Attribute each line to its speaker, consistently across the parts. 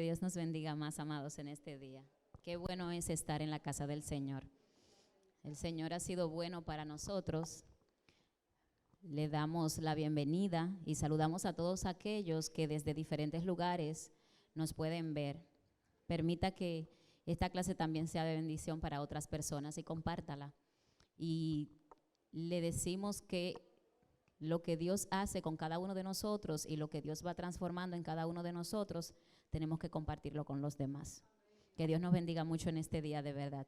Speaker 1: Dios nos bendiga más, amados, en este día. Qué bueno es estar en la casa del Señor. El Señor ha sido bueno para nosotros. Le damos la bienvenida y saludamos a todos aquellos que desde diferentes lugares nos pueden ver. Permita que esta clase también sea de bendición para otras personas y compártala. Y le decimos que lo que Dios hace con cada uno de nosotros y lo que Dios va transformando en cada uno de nosotros, tenemos que compartirlo con los demás. Que Dios nos bendiga mucho en este día, de verdad.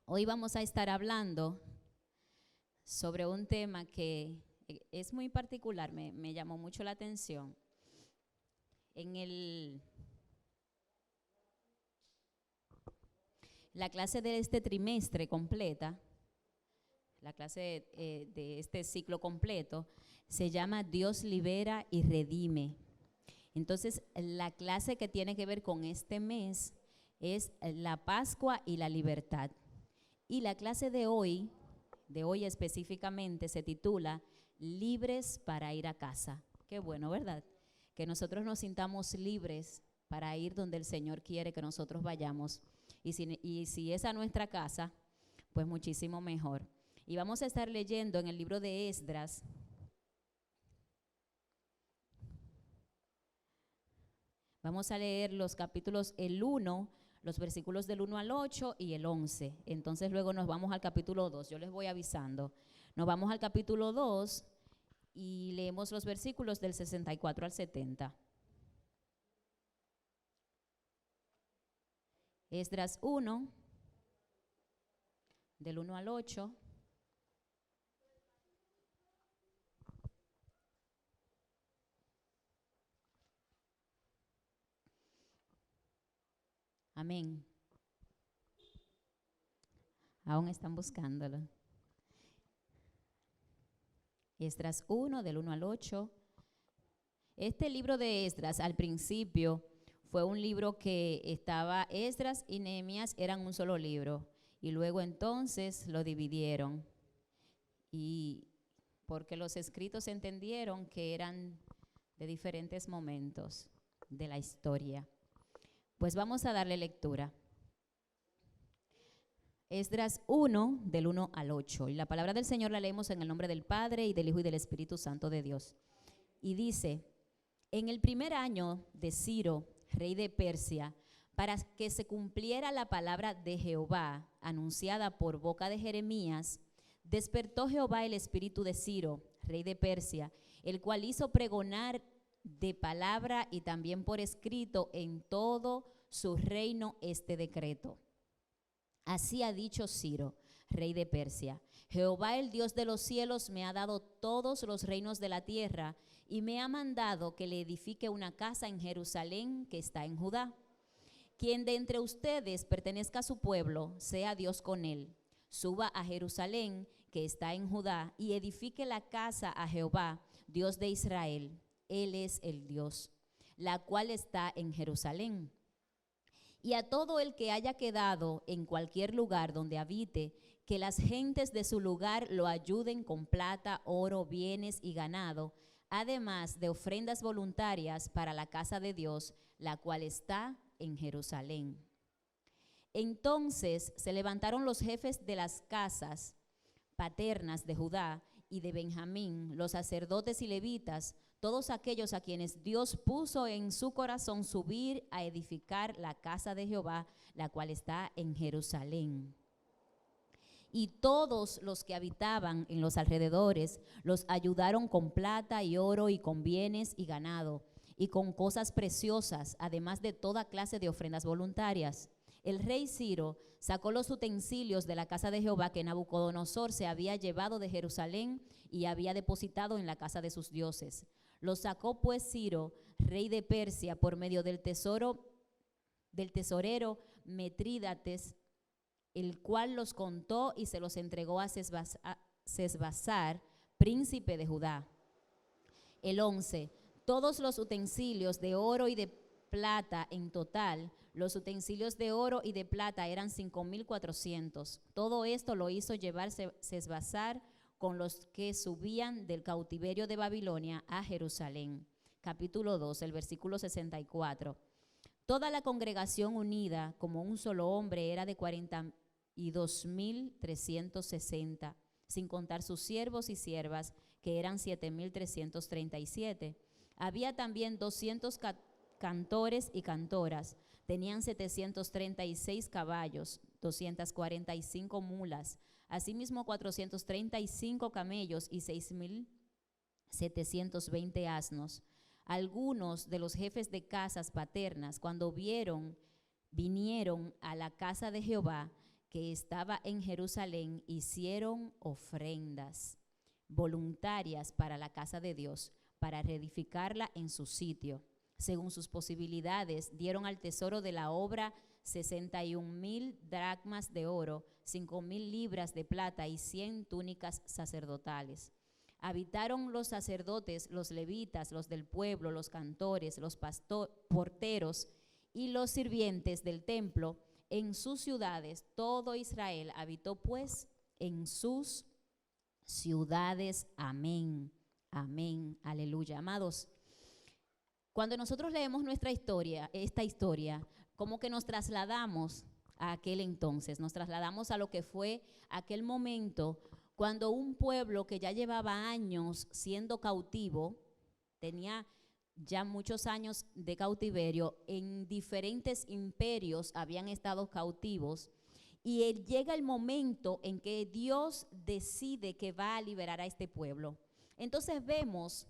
Speaker 1: Hoy vamos a estar hablando sobre un tema que es muy particular, me llamó mucho la atención. En la clase de este trimestre completa, la clase de este ciclo completo, se llama Dios libera y redime. Entonces, la clase que tiene que ver con este mes es la Pascua y la libertad. Y la clase de hoy específicamente, se titula Libres para ir a casa. Qué bueno, ¿verdad? Que nosotros nos sintamos libres para ir donde el Señor quiere que nosotros vayamos. Y si es a nuestra casa, pues muchísimo mejor. Y vamos a estar leyendo en el libro de Esdras. Vamos a leer los capítulos, el 1, los versículos del 1 al 8 y el 11. Entonces luego nos vamos al capítulo 2. Yo les voy avisando. Nos vamos al capítulo 2 y leemos los versículos del 64 al 70. Esdras 1, del 1 al 8. Amén. Aún están buscándolo. Esdras 1, del 1 al 8. Este libro de Esdras, al principio, fue un libro que estaba, Esdras y Nehemías eran un solo libro. Y luego entonces lo dividieron. Y porque los escritos entendieron que eran de diferentes momentos de la historia. Pues vamos a darle lectura. Esdras 1, del 1 al 8. Y la palabra del Señor la leemos en el nombre del Padre, y del Hijo, y del Espíritu Santo de Dios. Y dice: en el primer año de Ciro, rey de Persia, para que se cumpliera la palabra de Jehová, anunciada por boca de Jeremías, despertó Jehová el espíritu de Ciro, rey de Persia, el cual hizo pregonar de palabra y también por escrito en todo su reino este decreto. Así ha dicho Ciro, rey de Persia: Jehová, el Dios de los cielos, me ha dado todos los reinos de la tierra y me ha mandado que le edifique una casa en Jerusalén, que está en Judá. Quien de entre ustedes pertenezca a su pueblo, sea Dios con él. Suba a Jerusalén, que está en Judá, y edifique la casa a Jehová, Dios de Israel. Él es el Dios, la cual está en Jerusalén. Y a todo el que haya quedado en cualquier lugar donde habite, que las gentes de su lugar lo ayuden con plata, oro, bienes y ganado, además de ofrendas voluntarias para la casa de Dios, la cual está en Jerusalén. Entonces se levantaron los jefes de las casas paternas de Judá y de Benjamín, los sacerdotes y levitas, todos aquellos a quienes Dios puso en su corazón subir a edificar la casa de Jehová, la cual está en Jerusalén. Y todos los que habitaban en los alrededores los ayudaron con plata y oro y con bienes y ganado y con cosas preciosas, además de toda clase de ofrendas voluntarias. El rey Ciro sacó los utensilios de la casa de Jehová que Nabucodonosor se había llevado de Jerusalén y había depositado en la casa de sus dioses. Los sacó pues Ciro, rey de Persia, por medio del tesorero Mitrídates, el cual los contó y se los entregó a Sesbazar, príncipe de Judá. El 11. Todos los utensilios de oro y de plata en total, los utensilios de oro y de plata eran 5,400. Todo esto lo hizo llevar Sesbazar con los que subían del cautiverio de Babilonia a Jerusalén. Capítulo 2, el versículo 64. Toda la congregación unida como un solo hombre era de 42.360, sin contar sus siervos y siervas, que eran 7.337. Había también 200 cantores y cantoras. Tenían 736 caballos, 245 mulas, asimismo 435 camellos y 6.720 asnos. Algunos de los jefes de casas paternas, cuando vinieron a la casa de Jehová que estaba en Jerusalén, hicieron ofrendas voluntarias para la casa de Dios, para reedificarla en su sitio. Según sus posibilidades, dieron al tesoro de la obra 61,000 dracmas de oro, 5,000 libras de plata y 100 túnicas sacerdotales. Habitaron los sacerdotes, los levitas, los del pueblo, los cantores, los porteros y los sirvientes del templo en sus ciudades. Todo Israel habitó pues en sus ciudades. Amén, amén, aleluya. Amados, cuando nosotros leemos esta historia, como que nos trasladamos a aquel entonces, nos trasladamos a lo que fue aquel momento cuando un pueblo que ya llevaba años siendo cautivo, tenía ya muchos años de cautiverio, en diferentes imperios habían estado cautivos, y llega el momento en que Dios decide que va a liberar a este pueblo. Entonces vemos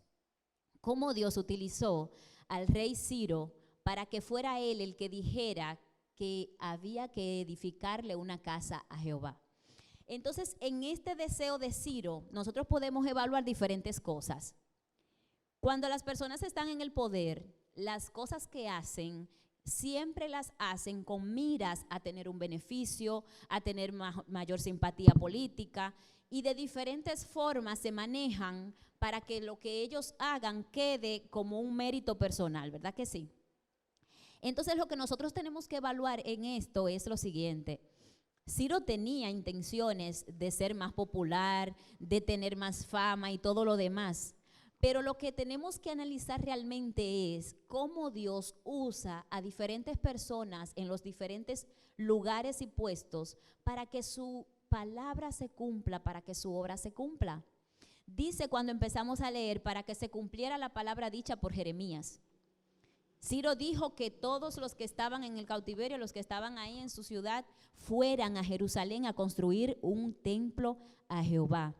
Speaker 1: cómo Dios utilizó al rey Ciro para que fuera él el que dijera que había que edificarle una casa a Jehová. Entonces, en este deseo de Ciro, nosotros podemos evaluar diferentes cosas. Cuando las personas están en el poder, las cosas que hacen, siempre las hacen con miras a tener un beneficio, a tener mayor simpatía política, y de diferentes formas se manejan para que lo que ellos hagan quede como un mérito personal, ¿verdad que sí? Entonces, lo que nosotros tenemos que evaluar en esto es lo siguiente. Ciro tenía intenciones de ser más popular, de tener más fama y todo lo demás. Pero lo que tenemos que analizar realmente es cómo Dios usa a diferentes personas en los diferentes lugares y puestos para que su palabra se cumpla, para que su obra se cumpla. Dice cuando empezamos a leer, para que se cumpliera la palabra dicha por Jeremías. Ciro dijo que todos los que estaban en el cautiverio, los que estaban ahí en su ciudad, fueran a Jerusalén a construir un templo a Jehová.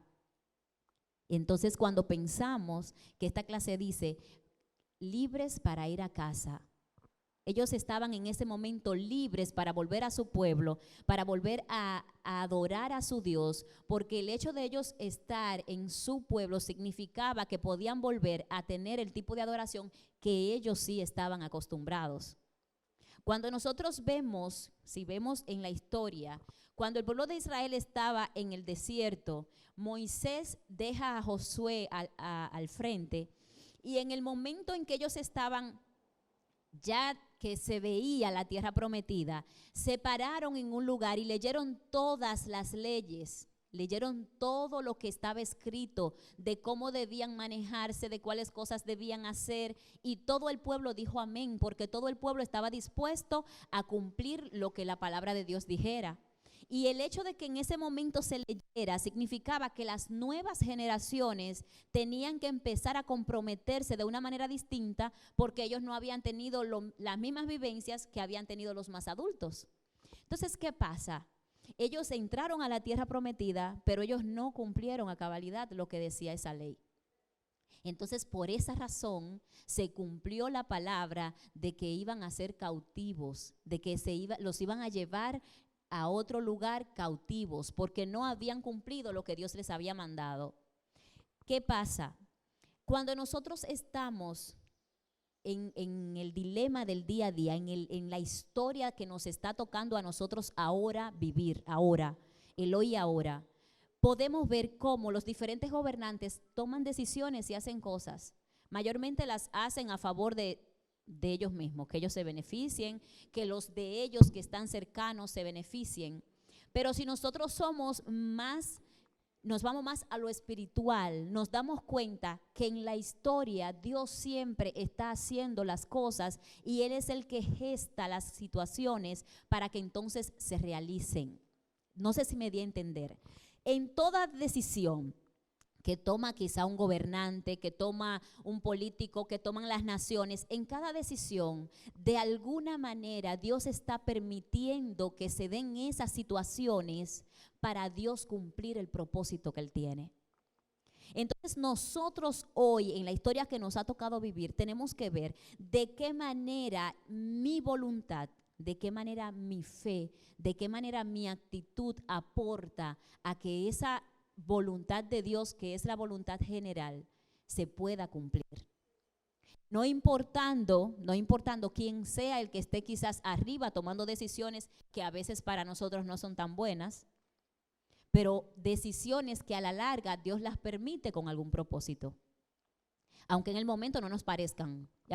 Speaker 1: Entonces, cuando pensamos que esta clase dice, libres para ir a casa, ellos estaban en ese momento libres para volver a su pueblo, para volver a adorar a su Dios, porque el hecho de ellos estar en su pueblo significaba que podían volver a tener el tipo de adoración que ellos sí estaban acostumbrados. Cuando nosotros vemos, si vemos en la historia, cuando el pueblo de Israel estaba en el desierto, Moisés deja a Josué al frente, y en el momento en que ellos estaban ya que se veía la tierra prometida, se pararon en un lugar y leyeron todas las leyes, leyeron todo lo que estaba escrito de cómo debían manejarse, de cuáles cosas debían hacer, y todo el pueblo dijo amén, porque todo el pueblo estaba dispuesto a cumplir lo que la palabra de Dios dijera. Y el hecho de que en ese momento se leyera significaba que las nuevas generaciones tenían que empezar a comprometerse de una manera distinta, porque ellos no habían tenido las mismas vivencias que habían tenido los más adultos. Entonces, ¿qué pasa? Ellos entraron a la tierra prometida, pero ellos no cumplieron a cabalidad lo que decía esa ley. Entonces, por esa razón, se cumplió la palabra de que iban a ser cautivos, de que los iban a llevar a otro lugar cautivos, porque no habían cumplido lo que Dios les había mandado. ¿Qué pasa? Cuando nosotros estamos en el dilema del día a día, en la historia que nos está tocando a nosotros ahora vivir, ahora, el hoy y ahora, podemos ver cómo los diferentes gobernantes toman decisiones y hacen cosas. Mayormente las hacen a favor de ellos mismos, que ellos se beneficien, que los de ellos que están cercanos se beneficien. Pero si nosotros somos más nos vamos más a lo espiritual, nos damos cuenta que en la historia Dios siempre está haciendo las cosas y Él es el que gesta las situaciones para que entonces se realicen. No sé si me di a entender. En toda decisión que toma quizá un gobernante, que toma un político, que toman las naciones, en cada decisión, de alguna manera Dios está permitiendo que se den esas situaciones para Dios cumplir el propósito que Él tiene. Entonces nosotros hoy, en la historia que nos ha tocado vivir, tenemos que ver de qué manera mi voluntad, de qué manera mi fe, de qué manera mi actitud aporta a que esa voluntad de Dios, que es la voluntad general, se pueda cumplir. No importando quién sea el que esté quizás arriba tomando decisiones que a veces para nosotros no son tan buenas, pero decisiones que a la larga Dios las permite con algún propósito. Aunque en el momento no nos parezcan, y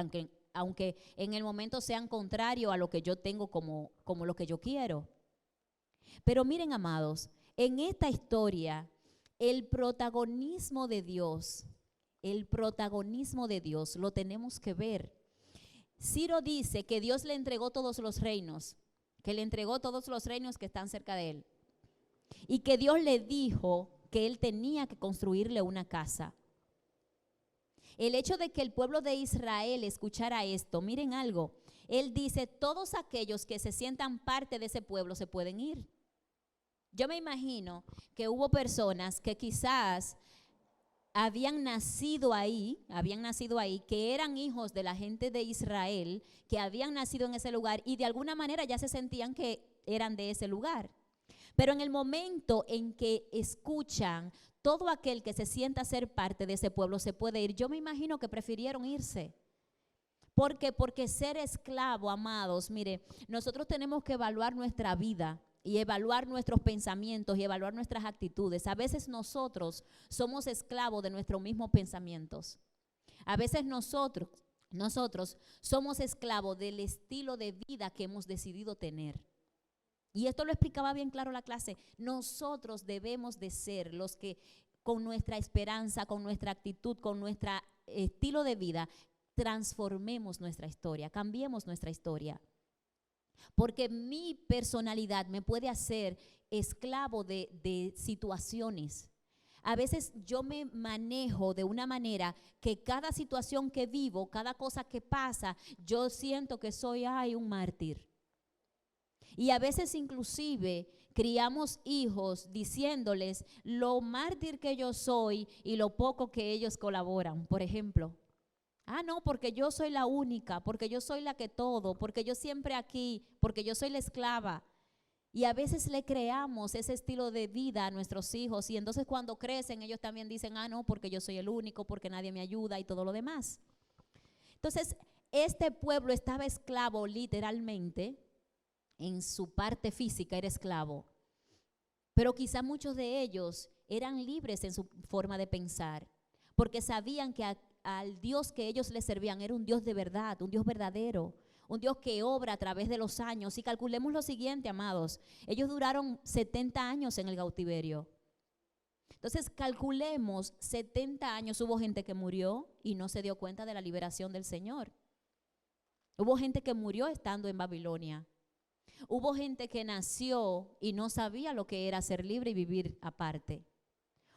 Speaker 1: aunque en el momento sean contrario a lo que yo tengo como lo que yo quiero. Pero miren, amados, en esta historia, el protagonismo de Dios lo tenemos que ver. Ciro dice que Dios le entregó todos los reinos, que le entregó todos los reinos que están cerca de él. Y que Dios le dijo que él tenía que construirle una casa. El hecho de que el pueblo de Israel escuchara esto, miren algo, él dice, todos aquellos que se sientan parte de ese pueblo se pueden ir. Yo me imagino que hubo personas que quizás habían nacido ahí, que eran hijos de la gente de Israel, que habían nacido en ese lugar y de alguna manera ya se sentían que eran de ese lugar. Pero en el momento en que escuchan, todo aquel que se sienta ser parte de ese pueblo se puede ir. Yo me imagino que prefirieron irse. ¿Por qué? Porque ser esclavo, amados, mire, nosotros tenemos que evaluar nuestra vida y evaluar nuestros pensamientos y evaluar nuestras actitudes. A veces nosotros somos esclavos de nuestros mismos pensamientos. A veces nosotros somos esclavos del estilo de vida que hemos decidido tener. Y esto lo explicaba bien claro la clase. Nosotros debemos de ser los que con nuestra esperanza, con nuestra actitud, con nuestro estilo de vida, transformemos nuestra historia, cambiemos nuestra historia. Porque mi personalidad me puede hacer esclavo de situaciones. A veces yo me manejo de una manera que cada situación que vivo, cada cosa que pasa, yo siento que soy un mártir. Y a veces inclusive criamos hijos diciéndoles lo mártir que yo soy y lo poco que ellos colaboran. Por ejemplo, no, porque yo soy la única, porque yo soy la que todo, porque yo siempre aquí, porque yo soy la esclava. Y a veces le creamos ese estilo de vida a nuestros hijos y entonces cuando crecen ellos también dicen, no, porque yo soy el único, porque nadie me ayuda y todo lo demás. Entonces, este pueblo estaba esclavo literalmente. En su parte física era esclavo, pero quizá muchos de ellos eran libres en su forma de pensar, porque sabían que al Dios que ellos le servían era un Dios de verdad, un Dios verdadero, un Dios que obra a través de los años. Y calculemos lo siguiente, amados, ellos duraron 70 años en el cautiverio. Entonces calculemos 70 años, hubo gente que murió y no se dio cuenta de la liberación del Señor. Hubo gente que murió estando en Babilonia. Hubo gente que nació y no sabía lo que era ser libre y vivir aparte.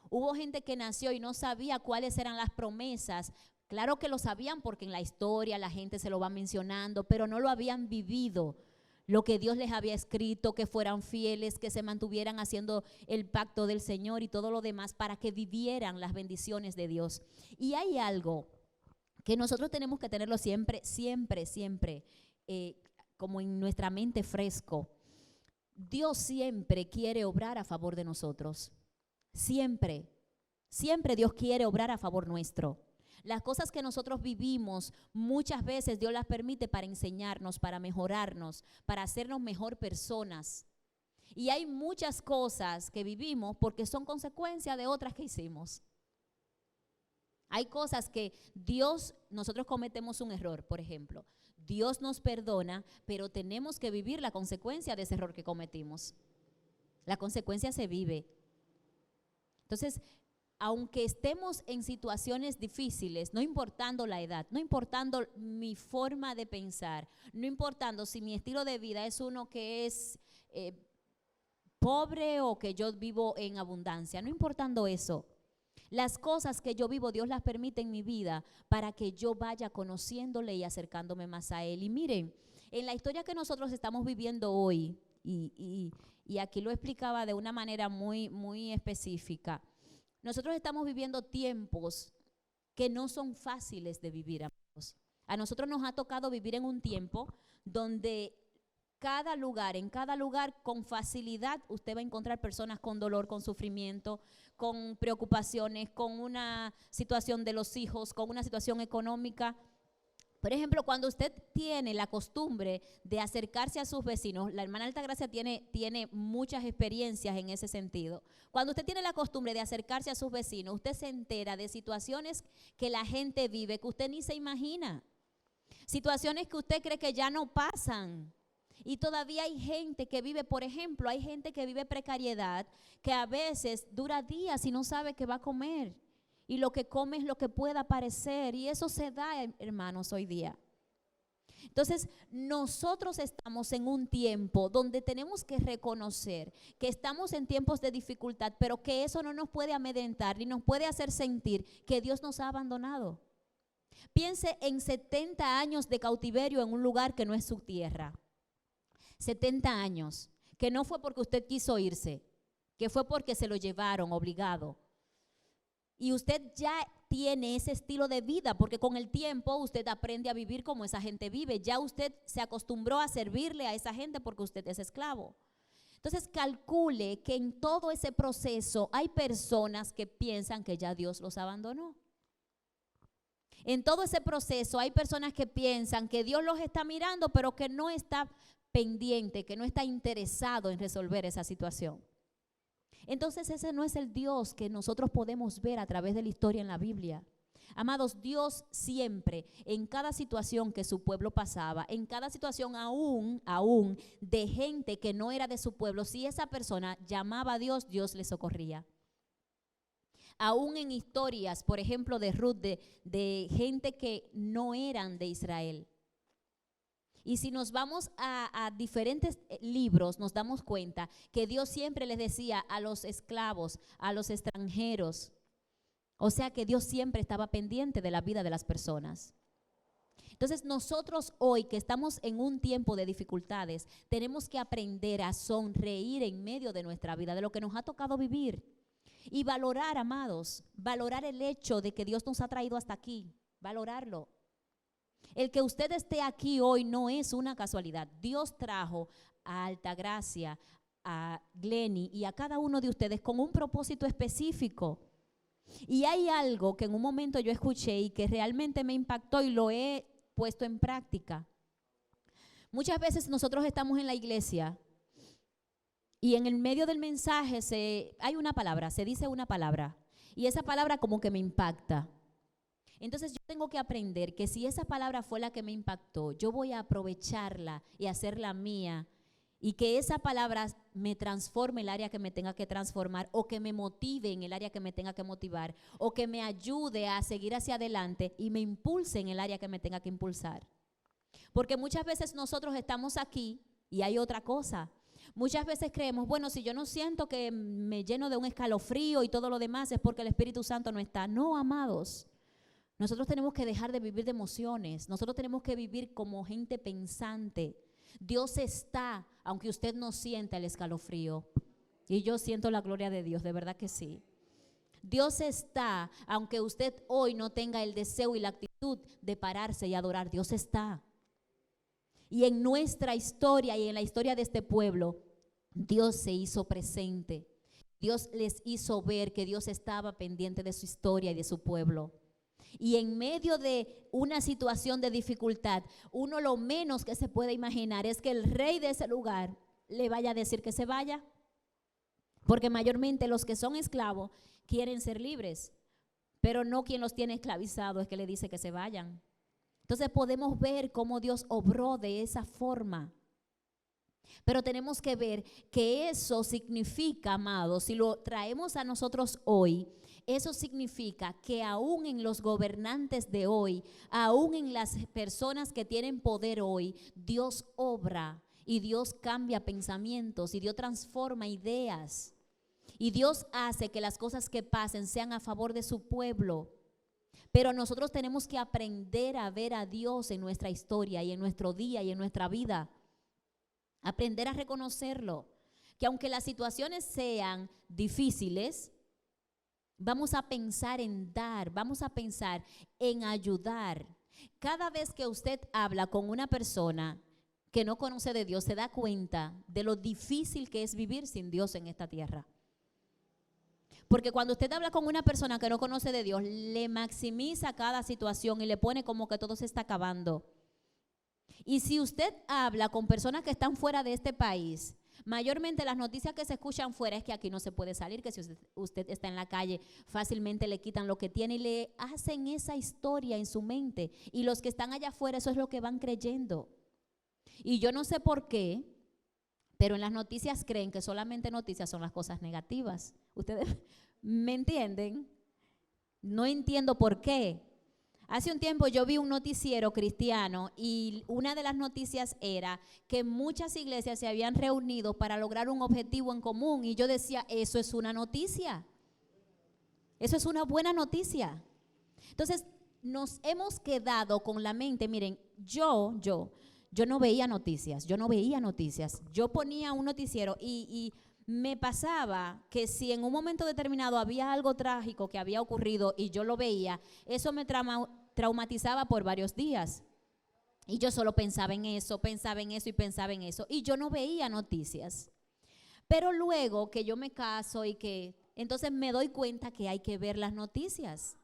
Speaker 1: Hubo gente que nació y no sabía cuáles eran las promesas. Claro que lo sabían porque en la historia la gente se lo va mencionando, pero no lo habían vivido. Lo que Dios les había escrito, que fueran fieles, que se mantuvieran haciendo el pacto del Señor y todo lo demás para que vivieran las bendiciones de Dios. Y hay algo que nosotros tenemos que tenerlo siempre, como en nuestra mente fresco. Dios siempre quiere obrar a favor de nosotros. Siempre Dios quiere obrar a favor nuestro. Las cosas que nosotros vivimos, muchas veces Dios las permite para enseñarnos, para mejorarnos, para hacernos mejor personas. Y hay muchas cosas que vivimos porque son consecuencia de otras que hicimos. Hay cosas que nosotros cometemos un error, por ejemplo. Dios nos perdona, pero tenemos que vivir la consecuencia de ese error que cometimos. La consecuencia se vive. Entonces, aunque estemos en situaciones difíciles, no importando la edad, no importando mi forma de pensar, no importando si mi estilo de vida es uno que es pobre o que yo vivo en abundancia, no importando eso, las cosas que yo vivo, Dios las permite en mi vida para que yo vaya conociéndole y acercándome más a Él. Y miren, en la historia que nosotros estamos viviendo hoy, y aquí lo explicaba de una manera muy específica, nosotros estamos viviendo tiempos que no son fáciles de vivir, amigos. A nosotros nos ha tocado vivir en un tiempo donde en cada lugar con facilidad usted va a encontrar personas con dolor, con sufrimiento, con preocupaciones, con una situación de los hijos, con una situación económica. Por ejemplo, cuando usted tiene la costumbre de acercarse a sus vecinos, la hermana Altagracia tiene muchas experiencias en ese sentido. Cuando usted tiene la costumbre de acercarse a sus vecinos, usted se entera de situaciones que la gente vive, que usted ni se imagina. Situaciones que usted cree que ya no pasan. Y todavía hay gente que vive, por ejemplo, hay gente que vive precariedad, que a veces dura días y no sabe qué va a comer. Y lo que come es lo que pueda parecer. Y eso se da, hermanos, hoy día. Entonces, nosotros estamos en un tiempo donde tenemos que reconocer que estamos en tiempos de dificultad, pero que eso no nos puede amedrentar ni nos puede hacer sentir que Dios nos ha abandonado. Piense en 70 años de cautiverio en un lugar que no es su tierra. 70 años, que no fue porque usted quiso irse, que fue porque se lo llevaron obligado. Y usted ya tiene ese estilo de vida, porque con el tiempo usted aprende a vivir como esa gente vive. Ya usted se acostumbró a servirle a esa gente porque usted es esclavo. Entonces calcule que en todo ese proceso hay personas que piensan que ya Dios los abandonó. En todo ese proceso hay personas que piensan que Dios los está mirando, pero que no está pendiente, que no está interesado en resolver esa situación. Entonces ese no es el Dios que nosotros podemos ver a través de la historia en la Biblia. Amados, Dios siempre, en cada situación que su pueblo pasaba, en cada situación aún de gente que no era de su pueblo, si esa persona llamaba a Dios, Dios le socorría. Aún en historias, por ejemplo, de Ruth, de gente que no eran de Israel. Y si nos vamos a diferentes libros, nos damos cuenta que Dios siempre les decía a los esclavos, a los extranjeros, o sea que Dios siempre estaba pendiente de la vida de las personas. Entonces nosotros hoy que estamos en un tiempo de dificultades, tenemos que aprender a sonreír en medio de nuestra vida, de lo que nos ha tocado vivir. Y valorar, amados, valorar el hecho de que Dios nos ha traído hasta aquí, valorarlo. El que usted esté aquí hoy no es una casualidad. Dios trajo a Altagracia, a Glenny y a cada uno de ustedes con un propósito específico. Y hay algo que en un momento yo escuché y que realmente me impactó y lo he puesto en práctica. Muchas veces nosotros estamos en la iglesia y en el medio del mensaje hay una palabra, se dice una palabra y esa palabra como que me impacta. Entonces yo tengo que aprender que si esa palabra fue la que me impactó, yo voy a aprovecharla y hacerla mía y que esa palabra me transforme el área que me tenga que transformar o que me motive en el área que me tenga que motivar o que me ayude a seguir hacia adelante y me impulse en el área que me tenga que impulsar. Porque muchas veces nosotros estamos aquí y hay otra cosa. Muchas veces creemos, bueno, si yo no siento que me lleno de un escalofrío y todo lo demás es porque el Espíritu Santo no está. No, amados. Nosotros tenemos que dejar de vivir de emociones. Nosotros tenemos que vivir como gente pensante. Dios está, aunque usted no sienta el escalofrío. Y yo siento la gloria de Dios, de verdad que sí. Dios está, aunque usted hoy no tenga el deseo y la actitud de pararse y adorar. Dios está. Y en nuestra historia y en la historia de este pueblo, Dios se hizo presente. Dios les hizo ver que Dios estaba pendiente de su historia y de su pueblo. Y en medio de una situación de dificultad, uno lo menos que se puede imaginar es que el rey de ese lugar le vaya a decir que se vaya. Porque mayormente los que son esclavos quieren ser libres, pero no quien los tiene esclavizados es que le dice que se vayan. Entonces podemos ver cómo Dios obró de esa forma. Pero tenemos que ver que eso significa, amados, si lo traemos a nosotros hoy, eso significa que aún en los gobernantes de hoy, aún en las personas que tienen poder hoy, Dios obra y Dios cambia pensamientos y Dios transforma ideas. Y Dios hace que las cosas que pasen sean a favor de su pueblo. Pero nosotros tenemos que aprender a ver a Dios en nuestra historia y en nuestro día y en nuestra vida. Aprender a reconocerlo. Que aunque las situaciones sean difíciles, vamos a pensar en dar, vamos a pensar en ayudar. Cada vez que usted habla con una persona que no conoce de Dios, se da cuenta de lo difícil que es vivir sin Dios en esta tierra. Porque cuando usted habla con una persona que no conoce de Dios, le maximiza cada situación y le pone como que todo se está acabando. Y si usted habla con personas que están fuera de este país, mayormente las noticias que se escuchan fuera es que aquí no se puede salir, que si usted está en la calle fácilmente le quitan lo que tiene y le hacen esa historia en su mente. Y los que están allá afuera, eso es lo que van creyendo. Y yo no sé por qué, pero en las noticias creen que solamente noticias son las cosas negativas. ¿Ustedes me entienden? No entiendo por qué. Hace un tiempo yo vi un noticiero cristiano y una de las noticias era que muchas iglesias se habían reunido para lograr un objetivo en común y yo decía, eso es una noticia. Eso es una buena noticia. Entonces, nos hemos quedado con la mente, miren, yo no veía noticias, Yo ponía un noticiero y me pasaba que si en un momento determinado había algo trágico que había ocurrido y yo lo veía, eso me traumatizaba por varios días. Y yo solo pensaba en eso y yo no veía noticias. Pero luego que yo me caso entonces me doy cuenta que hay que ver las noticias.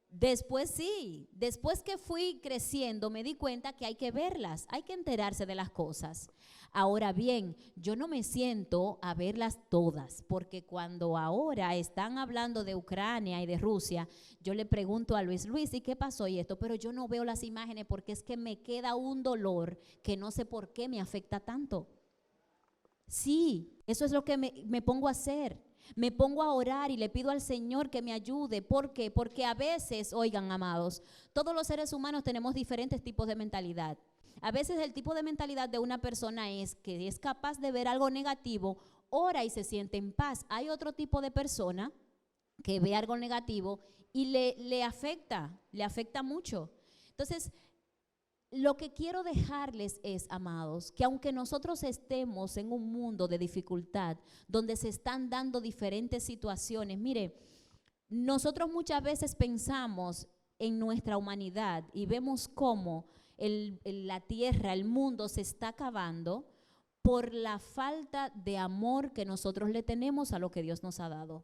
Speaker 1: Después sí, después que fui creciendo me di cuenta que hay que verlas, hay que enterarse de las cosas. Ahora bien, yo no me siento a verlas todas, porque cuando ahora están hablando de Ucrania y de Rusia, yo le pregunto a Luis, ¿y qué pasó y esto? Pero yo no veo las imágenes porque es que me queda un dolor que no sé por qué me afecta tanto. Sí, eso es lo que me pongo a hacer. Me pongo a orar y le pido al Señor que me ayude. ¿Por qué? Porque a veces, oigan, amados, todos los seres humanos tenemos diferentes tipos de mentalidad. A veces el tipo de mentalidad de una persona es que es capaz de ver algo negativo, ora y se siente en paz. Hay otro tipo de persona que ve algo negativo y le afecta mucho. Entonces, lo que quiero dejarles es, amados, que aunque nosotros estemos en un mundo de dificultad, donde se están dando diferentes situaciones, mire, nosotros muchas veces pensamos en nuestra humanidad y vemos cómo la tierra, el mundo se está acabando por la falta de amor que nosotros le tenemos a lo que Dios nos ha dado.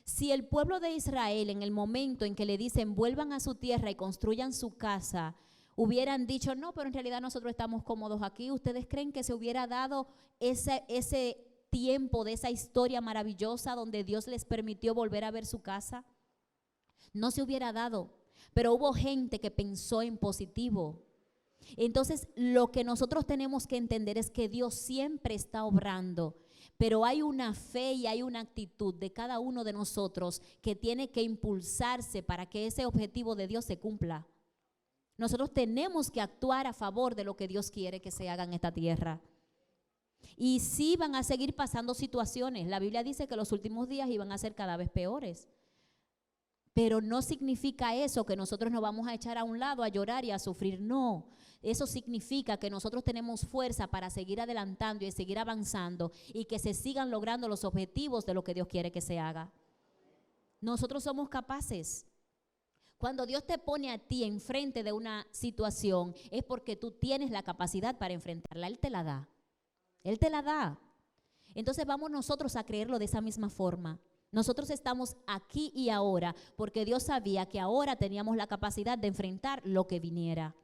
Speaker 1: Si el pueblo de Israel, en el momento en que le dicen vuelvan a su tierra y construyan su casa, hubieran dicho, no, pero en realidad nosotros estamos cómodos aquí, ¿ustedes creen que se hubiera dado ese tiempo de esa historia maravillosa donde Dios les permitió volver a ver su casa? No se hubiera dado, pero hubo gente que pensó en positivo. Entonces, lo que nosotros tenemos que entender es que Dios siempre está obrando, pero hay una fe y hay una actitud de cada uno de nosotros que tiene que impulsarse para que ese objetivo de Dios se cumpla. Nosotros tenemos que actuar a favor de lo que Dios quiere que se haga en esta tierra. Y sí van a seguir pasando situaciones. La Biblia dice que los últimos días iban a ser cada vez peores. Pero no significa eso que nosotros nos vamos a echar a un lado a llorar y a sufrir. No, eso significa que nosotros tenemos fuerza para seguir adelantando y seguir avanzando y que se sigan logrando los objetivos de lo que Dios quiere que se haga. Nosotros somos capaces. Cuando Dios te pone a ti enfrente de una situación, es porque tú tienes la capacidad para enfrentarla. Él te la da. Él te la da. Entonces vamos nosotros a creerlo de esa misma forma. Nosotros estamos aquí y ahora porque Dios sabía que ahora teníamos la capacidad de enfrentar lo que viniera.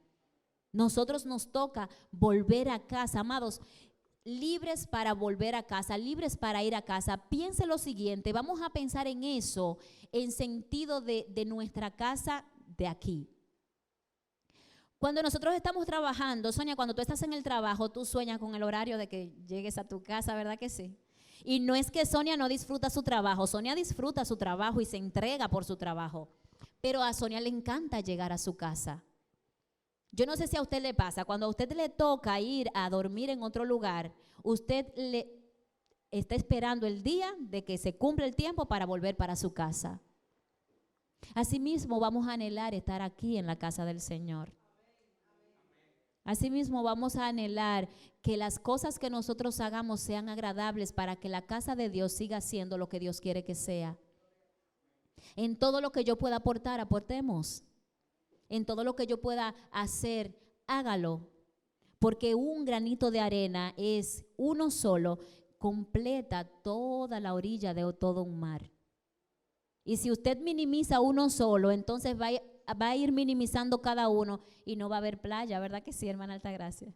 Speaker 1: Nosotros nos toca volver a casa, amados, libres para volver a casa, libres para ir a casa. Piense lo siguiente, vamos a pensar en eso en sentido de nuestra casa de aquí. Cuando nosotros estamos trabajando, Sonia, cuando tú estás en el trabajo, tú sueñas con el horario de que llegues a tu casa, ¿verdad que sí? Y no es que Sonia no disfruta su trabajo, Sonia disfruta su trabajo y se entrega por su trabajo, pero a Sonia le encanta llegar a su casa. Yo no sé si a usted le pasa, cuando a usted le toca ir a dormir en otro lugar, usted le está esperando el día de que se cumpla el tiempo para volver para su casa. Asimismo, vamos a anhelar estar aquí en la casa del Señor. Asimismo, vamos a anhelar que las cosas que nosotros hagamos sean agradables para que la casa de Dios siga siendo lo que Dios quiere que sea. En todo lo que yo pueda aportar, aportemos. En todo lo que yo pueda hacer, hágalo. Porque un granito de arena es uno solo, completa toda la orilla de todo un mar. Y si usted minimiza uno solo, entonces va a ir minimizando cada uno y no va a haber playa, ¿verdad que sí, hermana Altagracia?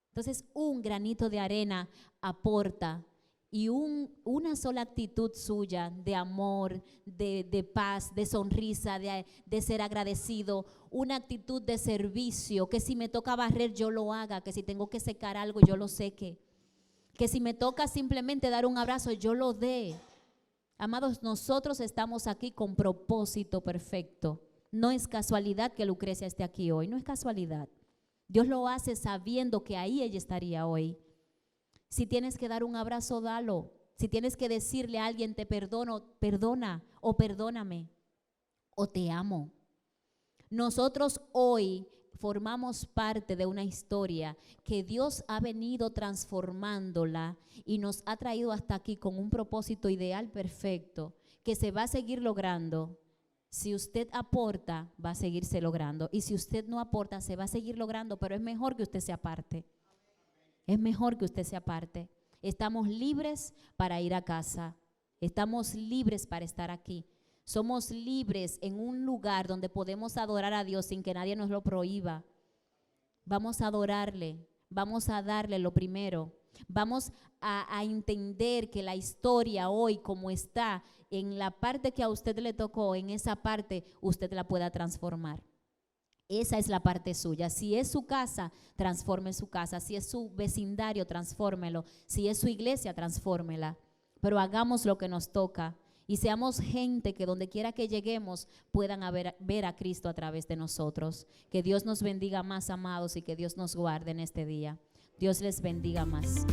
Speaker 1: Entonces, un granito de arena aporta y una sola actitud suya de amor, de paz, de sonrisa, de ser agradecido, una actitud de servicio, que si me toca barrer yo lo haga, que si tengo que secar algo yo lo seque, que si me toca simplemente dar un abrazo yo lo dé. Amados, nosotros estamos aquí con propósito perfecto. No es casualidad que Lucrecia esté aquí hoy, no es casualidad. Dios lo hace sabiendo que ahí ella estaría hoy. Si tienes que dar un abrazo, dalo. Si tienes que decirle a alguien te perdono, perdona o perdóname o te amo. Nosotros hoy formamos parte de una historia que Dios ha venido transformándola y nos ha traído hasta aquí con un propósito ideal perfecto que se va a seguir logrando. Si usted aporta, va a seguirse logrando, y si usted no aporta, se va a seguir logrando, pero es mejor que usted se aparte. Es mejor que usted se aparte. Estamos libres para ir a casa. Estamos libres para estar aquí. Somos libres en un lugar donde podemos adorar a Dios sin que nadie nos lo prohíba. Vamos a adorarle, vamos a darle lo primero. Vamos a entender que la historia hoy como está, en la parte que a usted le tocó, en esa parte usted la pueda transformar. Esa es la parte suya. Si es su casa, transforme su casa. Si es su vecindario, transfórmelo. Si es su iglesia, transfórmela. Pero hagamos lo que nos toca y seamos gente que donde quiera que lleguemos puedan ver a Cristo a través de nosotros. Que Dios nos bendiga más, amados, y que Dios nos guarde en este día. Dios les bendiga más.